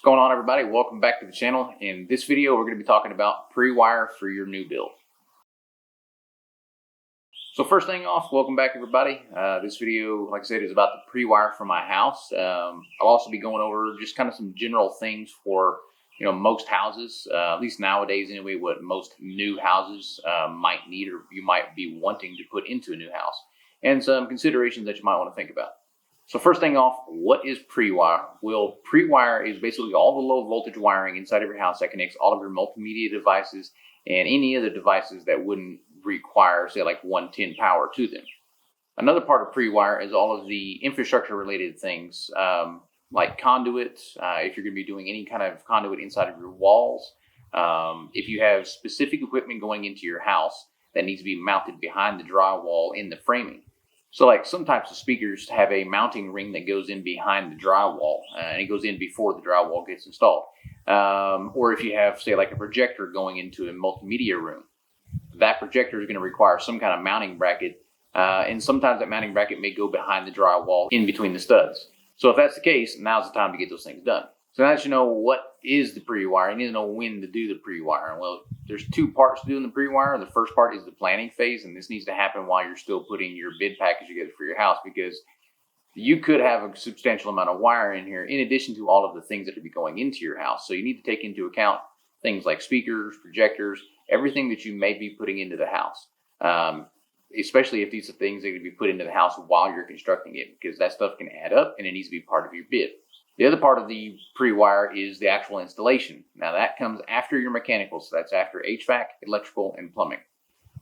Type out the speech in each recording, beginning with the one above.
going on, everybody? Welcome back to the channel. In this video, we're going to be talking about pre-wire for your new build. So first thing off, welcome back, everybody. This video, like I said, is about the pre-wire for my house. I'll also be going over just kind of some general things for most houses, at least nowadays anyway, what most new houses might need or you might be wanting to put into a new house, and some considerations that you might want to think about. So first thing off, what is pre-wire? Well, pre-wire is basically all the low voltage wiring inside of your house that connects all of your multimedia devices and any other devices that wouldn't require, say, like 110 power to them. Another part of pre-wire is all of the infrastructure related things, like conduits, if you're going to be doing any kind of conduit inside of your walls. If you have specific equipment going into your house that needs to be mounted behind the drywall in the framing. So like some types of speakers have a mounting ring that goes in behind the drywall, and it goes in before the drywall gets installed. Or if you have, say, like a projector going into a multimedia room, that projector is going to require some kind of mounting bracket, and sometimes that mounting bracket may go behind the drywall in between the studs. So if that's the case, now's the time to get those things done. So now that you know what is the pre-wire, you need to know when to do the pre-wire. Well, there's two parts to doing the pre-wire. The first part is the planning phase, and this needs to happen while you're still putting your bid package together for your house, because you could have a substantial amount of wire in here in addition to all of the things that would be going into your house. So you need to take into account things like speakers, projectors, everything that you may be putting into the house, especially if these are things that are going to be put into the house while you're constructing it, because that stuff can add up and it needs to be part of your bid. The other part of the pre-wire is the actual installation. Now that comes after your mechanical, so that's after HVAC, electrical, and plumbing.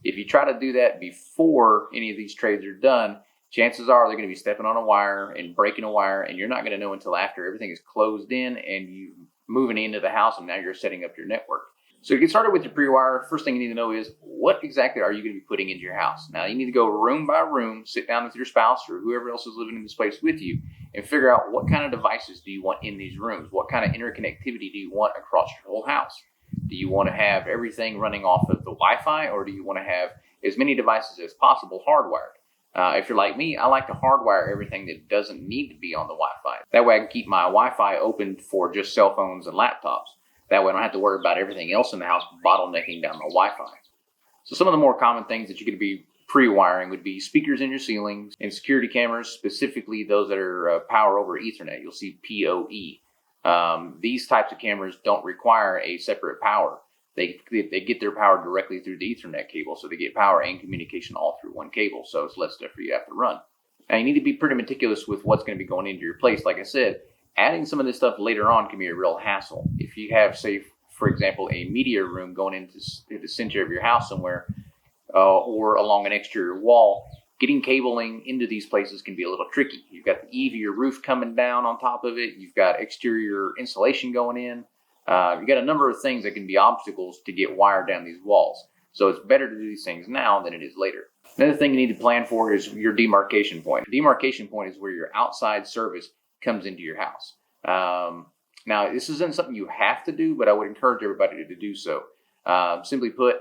If you try to do that before any of these trades are done, chances are they're going to be stepping on a wire and breaking a wire, and you're not going to know until after everything is closed in and you moving into the house, and now you're setting up your network. So to get started with your pre-wire, first thing you need to know is what exactly are you going to be putting into your house. Now you need to go room by room, sit down with your spouse or whoever else is living in this place with you, and figure out what kind of devices do you want in these rooms? What kind of interconnectivity do you want across your whole house? Do you want to have everything running off of the Wi-Fi, or do you want to have as many devices as possible hardwired? If you're like me, I like to hardwire everything that doesn't need to be on the Wi-Fi. That way I can keep my Wi-Fi open for just cell phones and laptops. That way I don't have to worry about everything else in the house bottlenecking down my Wi-Fi. So some of the more common things that you're going to be pre-wiring would be speakers in your ceilings and security cameras, specifically those that are power over Ethernet. You'll see PoE. These types of cameras don't require a separate power. They get their power directly through the Ethernet cable, so they get power and communication all through one cable, so it's less stuff for you to have to run. Now you need to be pretty meticulous with what's going to be going into your place. Like I said, adding some of this stuff later on can be a real hassle. If you have, say, for example, a media room going into the center of your house somewhere, or along an exterior wall, getting cabling into these places can be a little tricky. You've got the eave of your roof coming down on top of it. You've got exterior insulation going in. You've got a number of things that can be obstacles to get wired down these walls. So it's better to do these things now than it is later. Another thing you need to plan for is your demarcation point. The demarcation point is where your outside service comes into your house. Now, this isn't something you have to do, but I would encourage everybody to do so. Simply put,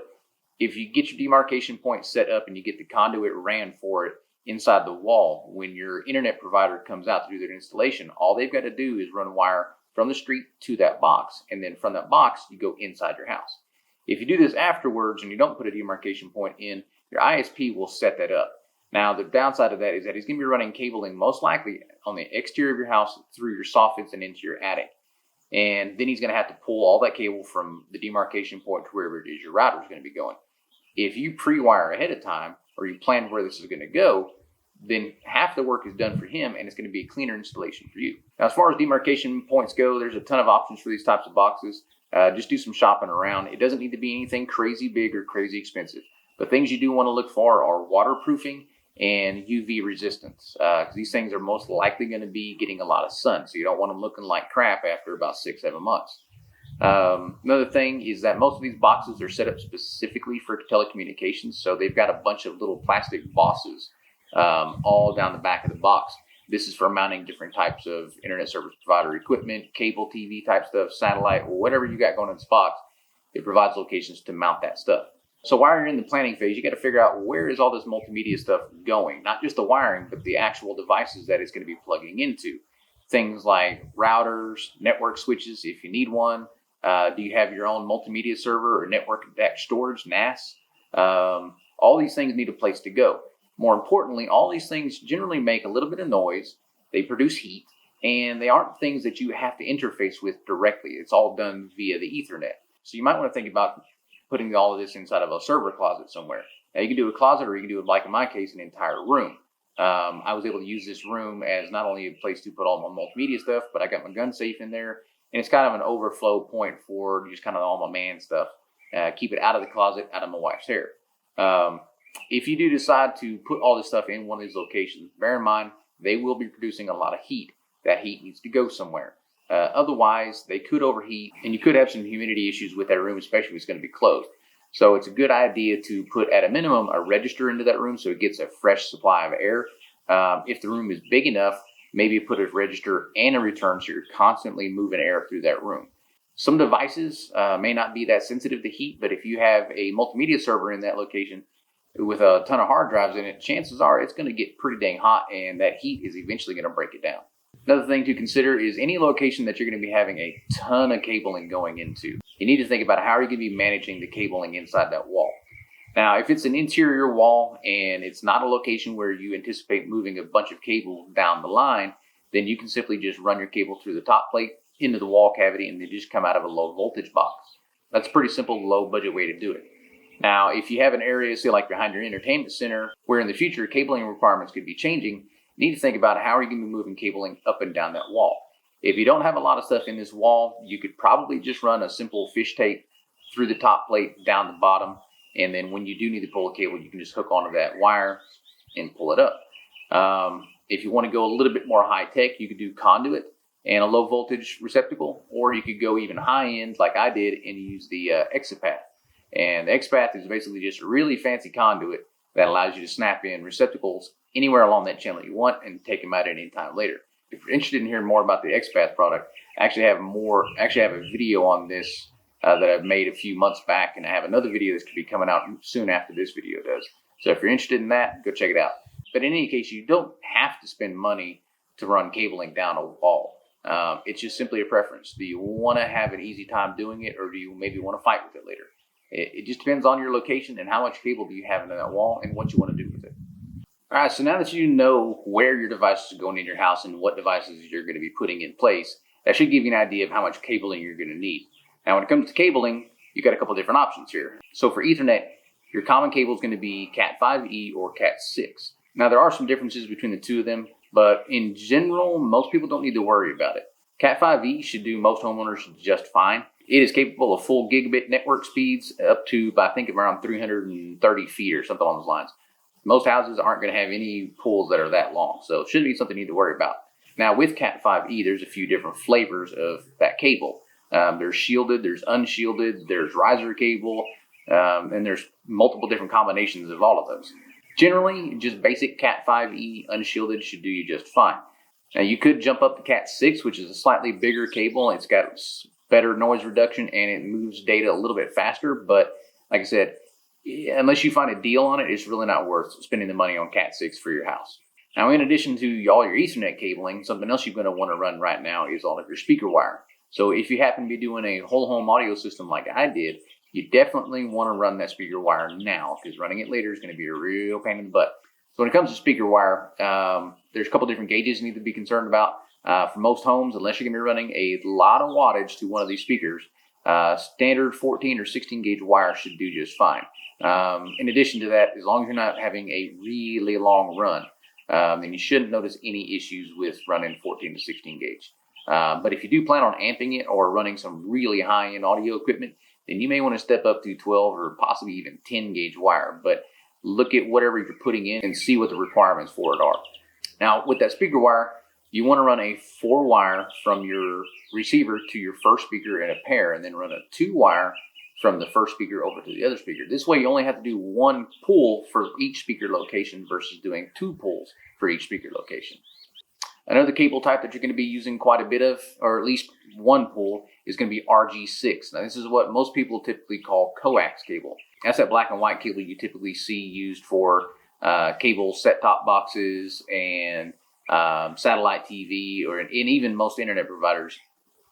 if you get your demarcation point set up and you get the conduit ran for it inside the wall, when your internet provider comes out to do their installation, all they've got to do is run wire from the street to that box, and then from that box, you go inside your house. If you do this afterwards and you don't put a demarcation point in, your ISP will set that up. Now, the downside of that is that he's going to be running cabling most likely on the exterior of your house through your soffits and into your attic. And then he's going to have to pull all that cable from the demarcation point to wherever it is your router is going to be going. If you pre-wire ahead of time, or you plan where this is going to go, then half the work is done for him, and it's going to be a cleaner installation for you. Now, as far as demarcation points go, there's a ton of options for these types of boxes. Just do some shopping around. It doesn't need to be anything crazy big or crazy expensive. But things you do want to look for are waterproofing and UV resistance, because these things are most likely going to be getting a lot of sun, so you don't want them looking like crap after about 6-7 months. Another thing is that most of these boxes are set up specifically for telecommunications, so they've got a bunch of little plastic bosses all down the back of the box. This is for mounting different types of internet service provider equipment, cable TV type stuff, satellite, or whatever you got going in this box. It provides locations to mount that stuff. So while you're in the planning phase, you got to figure out where is all this multimedia stuff going, not just the wiring, but the actual devices that it's going to be plugging into. things like routers, network switches if you need one. Do you have your own multimedia server or network attached storage, NAS? All these things need a place to go. More importantly, all these things generally make a little bit of noise. They produce heat, and they aren't things that you have to interface with directly. It's all done via the Ethernet. So you might want to think about putting all of this inside of a server closet somewhere. Now you can do a closet, or you can do it, like in my case, an entire room. I was able to use this room as not only a place to put all my multimedia stuff, but I got my gun safe in there, and it's kind of an overflow point for just kind of all my man stuff. Keep it out of the closet, out of my wife's hair. If you do decide to put all this stuff in one of these locations, bear in mind they will be producing a lot of heat. That heat needs to go somewhere. Otherwise, they could overheat, and you could have some humidity issues with that room, especially if it's going to be closed. So it's a good idea to put, at a minimum, a register into that room so it gets a fresh supply of air. If the room is big enough, maybe put a register and a return so you're constantly moving air through that room. Some devices may not be that sensitive to heat, but if you have a multimedia server in that location with a ton of hard drives in it, chances are it's going to get pretty dang hot, and that heat is eventually going to break it down. Another thing to consider is any location that you're going to be having a ton of cabling going into. You need to think about how are you going to be managing the cabling inside that wall. Now, if it's an interior wall and it's not a location where you anticipate moving a bunch of cable down the line, then you can simply just run your cable through the top plate into the wall cavity and they just come out of a low voltage box. That's a pretty simple, low budget way to do it. Now, if you have an area, say like behind your entertainment center, where in the future cabling requirements could be changing, you need to think about how are you going to be moving cabling up and down that wall. If you don't have a lot of stuff in this wall, you could probably just run a simple fish tape through the top plate down the bottom, and then when you do need to pull a cable, you can just hook onto that wire and pull it up. If you want to go a little bit more high tech, you could do conduit and a low voltage receptacle, or you could go even high end like I did and use the Exapath. And the Exapath is basically just a really fancy conduit that allows you to snap in receptacles anywhere along that channel you want and take them out at any time later. If you're interested in hearing more about the Exapath product, I actually have a video on this that I've made a few months back, and I have another video that's going to be coming out soon after this video does. So if you're interested in that, go check it out. But in any case, you don't have to spend money to run cabling down a wall. It's just simply a preference. Do you want to have an easy time doing it, or do you maybe want to fight with it later? It just depends on your location and how much cable do you have in that wall and what you want to do with it. All right, so now that you know where your devices are going in your house and what devices you're going to be putting in place, that should give you an idea of how much cabling you're going to need. Now, when it comes to cabling, you've got a couple different options here. So for Ethernet, your common cable is going to be Cat5e or Cat6. Now, there are some differences between the two of them, but in general, most people don't need to worry about it. Cat5e should do most homeowners just fine. It is capable of full gigabit network speeds up to, I think, around 330 feet or something along those lines. Most houses aren't going to have any poles that are that long, so it shouldn't be something you need to worry about. Now, with Cat5e, there's a few different flavors of that cable. There's shielded, there's unshielded, there's riser cable, and there's multiple different combinations of all of those. Generally, just basic Cat5e unshielded should do you just fine. Now, you could jump up to Cat6, which is a slightly bigger cable. It's got better noise reduction, and it moves data a little bit faster. But like I said, unless you find a deal on it, it's really not worth spending the money on Cat6 for your house. Now, in addition to all your Ethernet cabling, something else you're going to want to run right now is all of your speaker wire. So if you happen to be doing a whole home audio system like I did, you definitely want to run that speaker wire now, because running it later is going to be a real pain in the butt. So when it comes to speaker wire, there's a couple different gauges you need to be concerned about. For most homes, unless you're going to be running a lot of wattage to one of these speakers, standard 14 or 16 gauge wire should do just fine. In addition to that, as long as you're not having a really long run, then you shouldn't notice any issues with running 14 to 16 gauge. But if you do plan on amping it or running some really high-end audio equipment, then you may want to step up to 12 or possibly even 10 gauge wire. But look at whatever you're putting in and see what the requirements for it are. Now, with that speaker wire, you want to run a 4-wire from your receiver to your first speaker in a pair, and then run a 2-wire from the first speaker over to the other speaker. This way you only have to do 1 pull for each speaker location versus doing 2 pulls for each speaker location. Another cable type that you're going to be using quite a bit of, or at least 1 pull, is going to be RG6. Now, this is what most people typically call coax cable. That's that black and white cable you typically see used for cable set-top boxes and satellite TV, and even most internet providers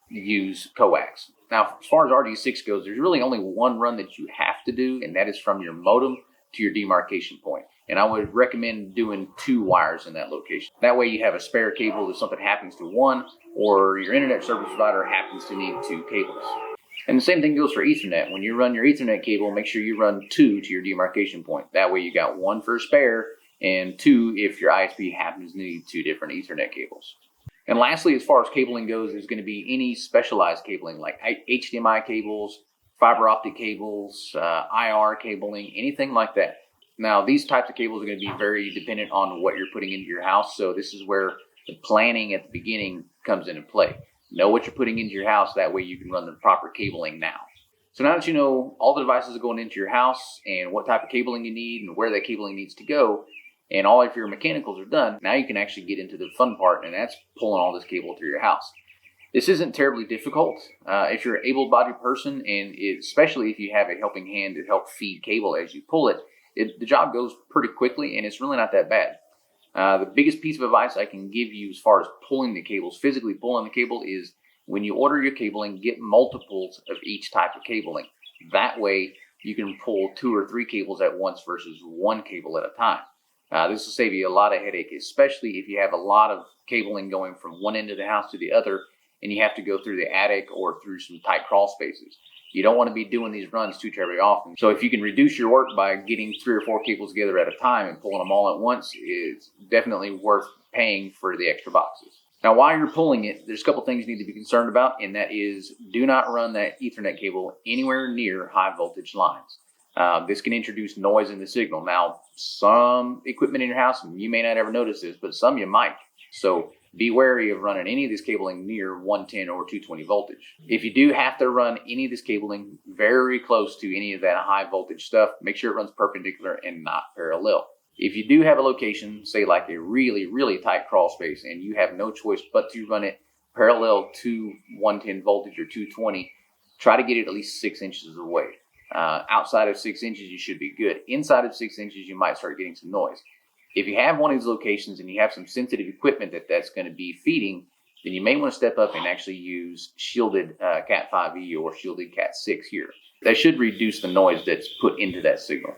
use coax. Now, as far as RG6 goes, there's really only one run that you have to do, and that is from your modem to your demarcation point. And I would recommend doing 2 wires in that location. That way you have a spare cable if something happens to one, or your internet service provider happens to need 2 cables. And the same thing goes for Ethernet. When you run your Ethernet cable, make sure you run 2 to your demarcation point. That way you got 1 for a spare, and 2 if your ISP happens to need 2 different Ethernet cables. And lastly, as far as cabling goes, there's going to be any specialized cabling like HDMI cables, fiber optic cables, IR cabling, anything like that. Now, these types of cables are going to be very dependent on what you're putting into your house. So this is where the planning at the beginning comes into play. Know what you're putting into your house. That way you can run the proper cabling now. So now that you know all the devices going into your house and what type of cabling you need and where that cabling needs to go, and all of your mechanicals are done, now you can actually get into the fun part, and that's pulling all this cable through your house. This isn't terribly difficult if you're an able-bodied person, and especially if you have a helping hand to help feed cable as you pull it, the job goes pretty quickly, and it's really not that bad. The biggest piece of advice I can give you as far as pulling the cables, physically pulling the cable, is when you order your cabling, get multiples of each type of cabling. That way you can pull 2 or 3 cables at once versus 1 cable at a time. This will save you a lot of headache, especially if you have a lot of cabling going from one end of the house to the other, and you have to go through the attic or through some tight crawl spaces. You don't want to be doing these runs too terribly often. So if you can reduce your work by getting 3 or 4 cables together at a time and pulling them all at once, it's definitely worth paying for the extra boxes. Now, while you're pulling it, there's a couple things you need to be concerned about, and that is do not run that Ethernet cable anywhere near high voltage lines. This can introduce noise in the signal. Now, some equipment in your house, you may not ever notice this, but some you might. So be wary of running any of this cabling near 110 or 220 voltage. If you do have to run any of this cabling very close to any of that high voltage stuff, make sure it runs perpendicular and not parallel. If you do have a location, say like a really, really tight crawl space, and you have no choice but to run it parallel to 110 voltage or 220, try to get it at least 6 inches away. Outside of 6 inches, you should be good. Inside of 6 inches, you might start getting some noise. If you have one of these locations and you have some sensitive equipment that's going to be feeding, then you may want to step up and actually use shielded Cat 5e or shielded Cat 6 here. That should reduce the noise that's put into that signal.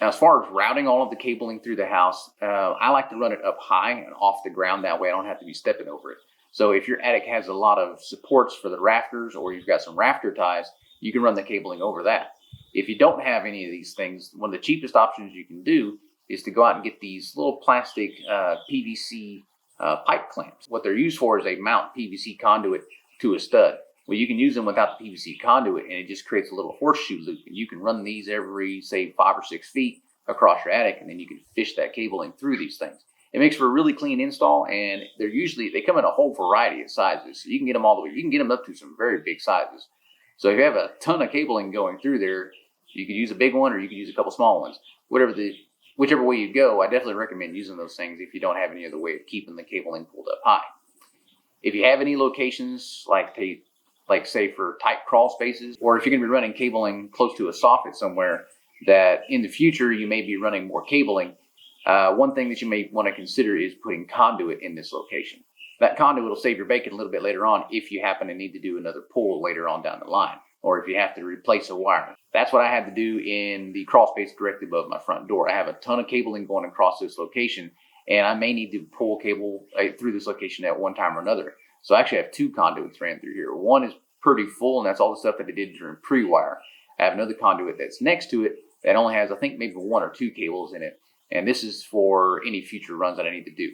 Now, as far as routing all of the cabling through the house, I like to run it up high and off the ground. That way I don't have to be stepping over it. So if your attic has a lot of supports for the rafters, or you've got some rafter ties, you can run the cabling over that. If you don't have any of these things, one of the cheapest options you can do is to go out and get these little plastic PVC pipe clamps. What they're used for is they mount PVC conduit to a stud. Well, you can use them without the PVC conduit, and it just creates a little horseshoe loop. And you can run these every, say, 5 or 6 feet across your attic, and then you can fish that cabling through these things. It makes for a really clean install, and they come in a whole variety of sizes. So you can get them all the way. You can get them up to some very big sizes. So if you have a ton of cabling going through there, you could use a big one or you could use a couple small ones. Whichever way you go, I definitely recommend using those things if you don't have any other way of keeping the cabling pulled up high. If you have any locations like say for tight crawl spaces, or if you're going to be running cabling close to a soffit somewhere that in the future you may be running more cabling, one thing that you may want to consider is putting conduit in this location. That conduit will save your bacon a little bit later on if you happen to need to do another pull later on down the line, or if you have to replace a wire. That's what I had to do in the crawl space directly above my front door. I have a ton of cabling going across this location, and I may need to pull cable through this location at one time or another. So I actually have 2 conduits ran through here. One is pretty full, and that's all the stuff that I did during pre-wire. I have another conduit that's next to it that only has, I think, maybe 1 or 2 cables in it, and this is for any future runs that I need to do.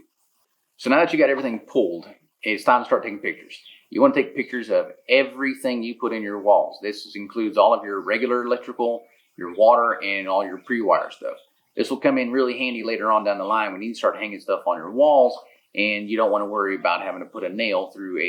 So now that you got everything pulled, it's time to start taking pictures. You want to take pictures of everything you put in your walls. This includes all of your regular electrical, your water, and all your pre-wire stuff. This will come in really handy later on down the line when you start hanging stuff on your walls, and you don't want to worry about having to put a nail through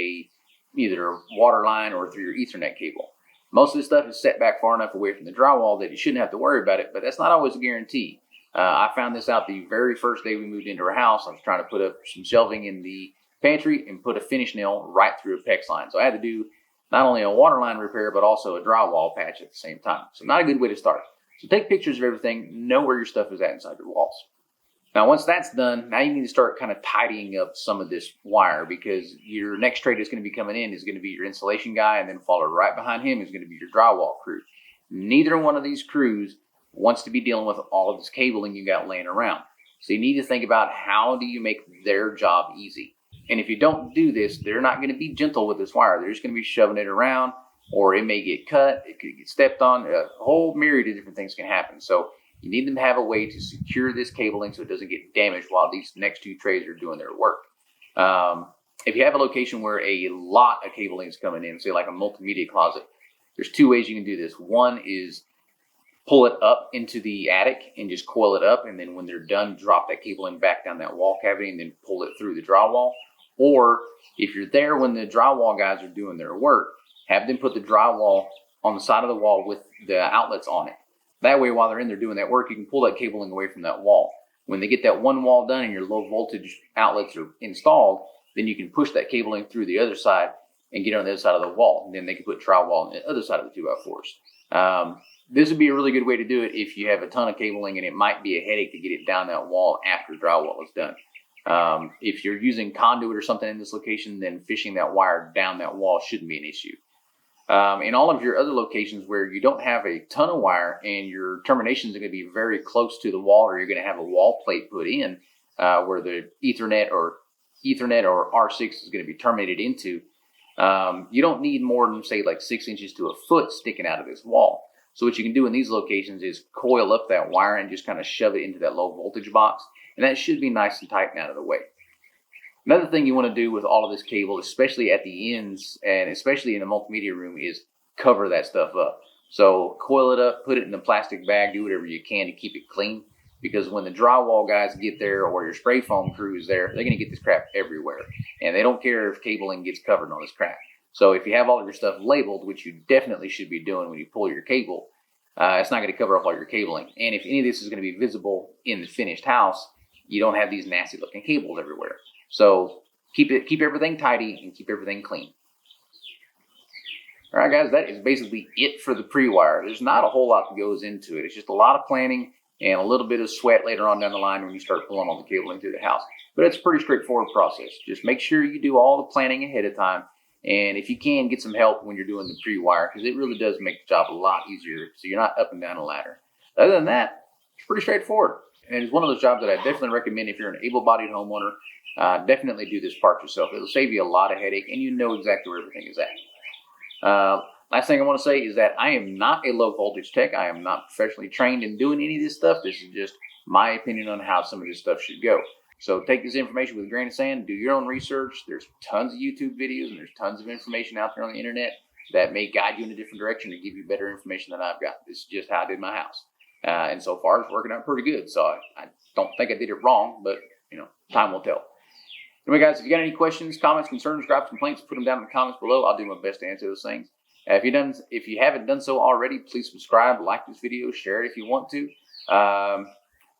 either a water line or through your Ethernet cable. Most of this stuff is set back far enough away from the drywall that you shouldn't have to worry about it, but that's not always a guarantee. I found this out the very first day we moved into our house. I was trying to put up some shelving in the pantry and put a finish nail right through a PEX line. So I had to do not only a water line repair, but also a drywall patch at the same time. So not a good way to start. So take pictures of everything. Know where your stuff is at inside your walls. Now, once that's done, now you need to start kind of tidying up some of this wire, because your next trade that's going to be coming in is going to be your insulation guy, and then followed right behind him is going to be your drywall crew. Neither one of these crews wants to be dealing with all of this cabling you got laying around. So you need to think about, how do you make their job easy? And if you don't do this, they're not going to be gentle with this wire. They're just going to be shoving it around, or it may get cut, it could get stepped on. A whole myriad of different things can happen. So you need them to have a way to secure this cabling so it doesn't get damaged while these next two trays are doing their work. If you have a location where a lot of cabling is coming in, say like a multimedia closet, there's two ways you can do this. One is pull it up into the attic and just coil it up, and then when they're done, drop that cabling back down that wall cavity and then pull it through the drywall. Or if you're there when the drywall guys are doing their work, have them put the drywall on the side of the wall with the outlets on it. That way, while they're in there doing that work, you can pull that cabling away from that wall. When they get that one wall done and your low voltage outlets are installed, then you can push that cabling through the other side and get on the other side of the wall. And then they can put drywall on the other side of the 2x4s. This would be a really good way to do it if you have a ton of cabling and it might be a headache to get it down that wall after drywall is done. If you're using conduit or something in this location, then fishing that wire down that wall shouldn't be an issue. In all of your other locations where you don't have a ton of wire and your terminations are going to be very close to the wall, or you're going to have a wall plate put in where the Ethernet or R6 is going to be terminated into, you don't need more than, say, like 6 inches to a foot sticking out of this wall. So what you can do in these locations is coil up that wire and just kind of shove it into that low voltage box, and that should be nice and tight and out of the way. Another thing you want to do with all of this cable, especially at the ends and especially in the multimedia room, is cover that stuff up. So coil it up, put it in a plastic bag, do whatever you can to keep it clean, because when the drywall guys get there or your spray foam crew is there, they're going to get this crap everywhere, and they don't care if cabling gets covered on this crap. So if you have all of your stuff labeled, which you definitely should be doing when you pull your cable, it's not going to cover up all your cabling. And if any of this is going to be visible in the finished house, you don't have these nasty looking cables everywhere. So keep everything tidy and keep everything clean. All right, guys, that is basically it for the pre-wire. There's not a whole lot that goes into it. It's just a lot of planning and a little bit of sweat later on down the line when you start pulling all the cabling through the house. But it's a pretty straightforward process. Just make sure you do all the planning ahead of time. And if you can, get some help when you're doing the pre-wire, because it really does make the job a lot easier, so you're not up and down a ladder. Other than that, it's pretty straightforward. And it's one of those jobs that I definitely recommend if you're an able-bodied homeowner. Definitely do this part yourself. It'll save you a lot of headache, and you know exactly where everything is at. Last thing I want to say is that I am not a low-voltage tech. I am not professionally trained in doing any of this stuff. This is just my opinion on how some of this stuff should go. So take this information with a grain of sand, do your own research. There's tons of YouTube videos and there's tons of information out there on the internet that may guide you in a different direction or give you better information than I've got. This is just how I did my house. And so far it's working out pretty good. So I don't think I did it wrong, but time will tell. Anyway, guys, if you got any questions, comments, concerns, gripes, complaints, put them down in the comments below. I'll do my best to answer those things. If you haven't done so already, please subscribe, like this video, share it if you want to.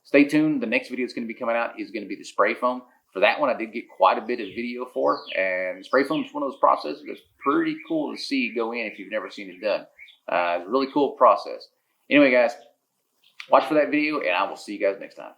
Stay tuned. The next video that's going to be coming out is going to be the spray foam. For that one, I did get quite a bit of video for, and spray foam is one of those processes that's pretty cool to see go in if you've never seen it done. It's a really cool process. Anyway, guys, watch for that video, and I will see you guys next time.